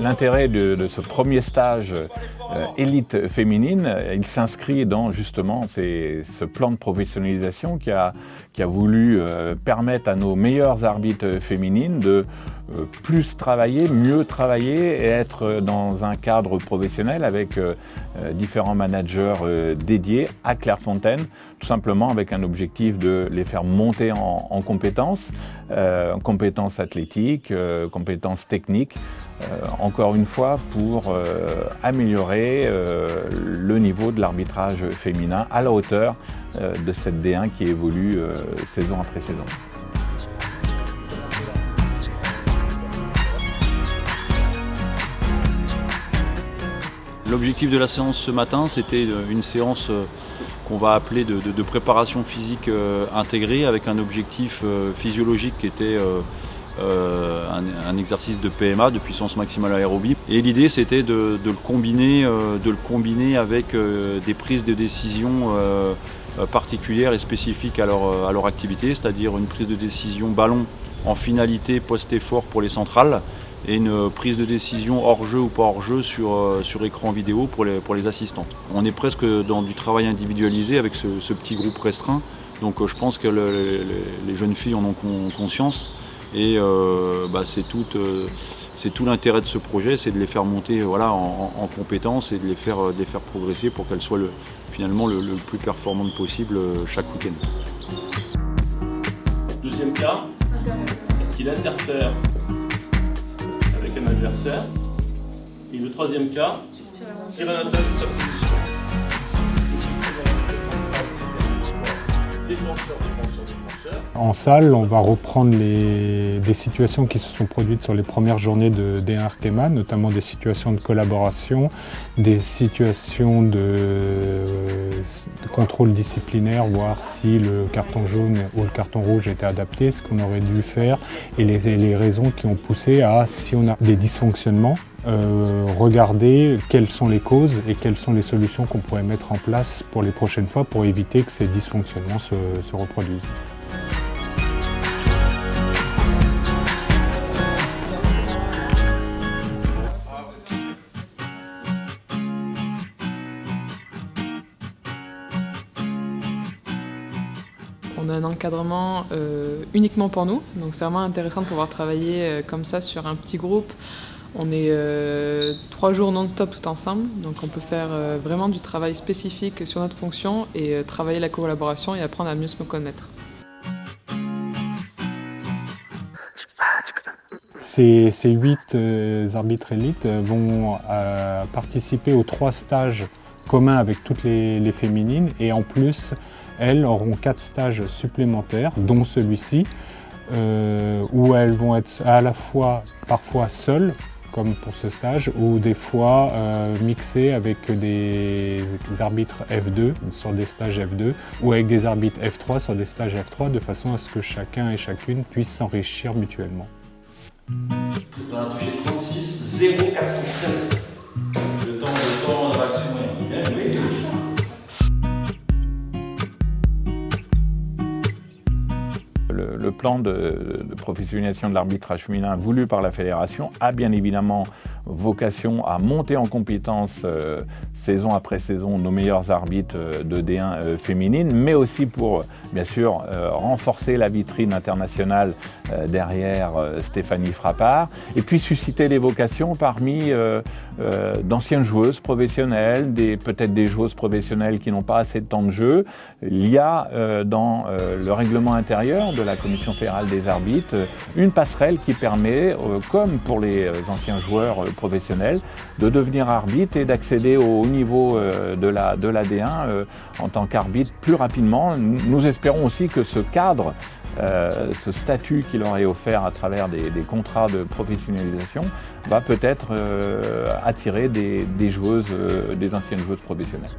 L'intérêt de ce premier stage élite féminine, il s'inscrit dans justement ce plan de professionnalisation qui a voulu permettre à nos meilleures arbitres féminines de plus travailler, mieux travailler et être dans un cadre professionnel avec différents managers dédiés à Clairefontaine, tout simplement avec un objectif de les faire monter en compétences athlétiques, compétences techniques, encore une fois pour améliorer le niveau de l'arbitrage féminin à la hauteur de cette D1 qui évolue saison après saison. L'objectif de la séance ce matin, c'était une séance qu'on va appeler de préparation physique intégrée avec un objectif physiologique qui était un exercice de PMA, de puissance maximale aérobie. Et l'idée c'était de le combiner avec des prises de décision particulières et spécifiques à leur activité, c'est-à-dire une prise de décision ballon en finalité post-effort pour les centrales, et une prise de décision hors-jeu ou pas hors-jeu sur écran vidéo pour les assistantes. On est presque dans du travail individualisé avec ce petit groupe restreint, donc je pense que les jeunes filles en ont conscience, et c'est tout l'intérêt de ce projet, c'est de les faire monter en compétences et de les faire progresser pour qu'elles soient finalement le plus performantes possible chaque week-end. Deuxième cas, est-ce qu'il interfère avec un adversaire? Et le troisième cas, tire un attaque de sa position. Défenseur. En salle, on va reprendre des situations qui se sont produites sur les premières journées de D1 Arkema, notamment des situations de collaboration, des situations de contrôle disciplinaire, voir si le carton jaune ou le carton rouge était adapté, ce qu'on aurait dû faire, et les raisons qui ont poussé à, si on a des dysfonctionnements, regarder quelles sont les causes et quelles sont les solutions qu'on pourrait mettre en place pour les prochaines fois pour éviter que ces dysfonctionnements se reproduisent. On a un encadrement uniquement pour nous, donc c'est vraiment intéressant de pouvoir travailler comme ça sur un petit groupe. On est 3 jours non-stop tout ensemble, donc on peut faire vraiment du travail spécifique sur notre fonction et travailler la collaboration et apprendre à mieux se connaître. Ces 8 arbitres élites vont participer aux 3 stages communs avec toutes les féminines, et en plus, elles auront 4 stages supplémentaires, dont celui-ci, où elles vont être à la fois parfois seules, comme pour ce stage, ou des fois mixées avec des arbitres F2 sur des stages F2, ou avec des arbitres F3 sur des stages F3, de façon à ce que chacun et chacune puisse s'enrichir mutuellement. On a touché 36, 0, 413. Le temps de réaction est bien. Le plan de professionnalisation de l'arbitrage féminin voulu par la Fédération a bien évidemment vocation à monter en compétence saison après saison nos meilleurs arbitres de D1 féminine, mais aussi pour bien sûr renforcer la vitrine internationale derrière Stéphanie Frappard, et puis susciter les vocations parmi d'anciennes joueuses professionnelles, peut-être des joueuses professionnelles qui n'ont pas assez de temps de jeu. Il y a dans le règlement intérieur de la Commission fédérale des arbitres une passerelle qui permet, comme pour les anciens joueurs professionnels, de devenir arbitre et d'accéder au haut niveau de la D1 en tant qu'arbitre plus rapidement. Nous espérons aussi que ce cadre, ce statut qui leur est offert à travers des contrats de professionnalisation va peut-être attirer des anciennes joueuses professionnelles.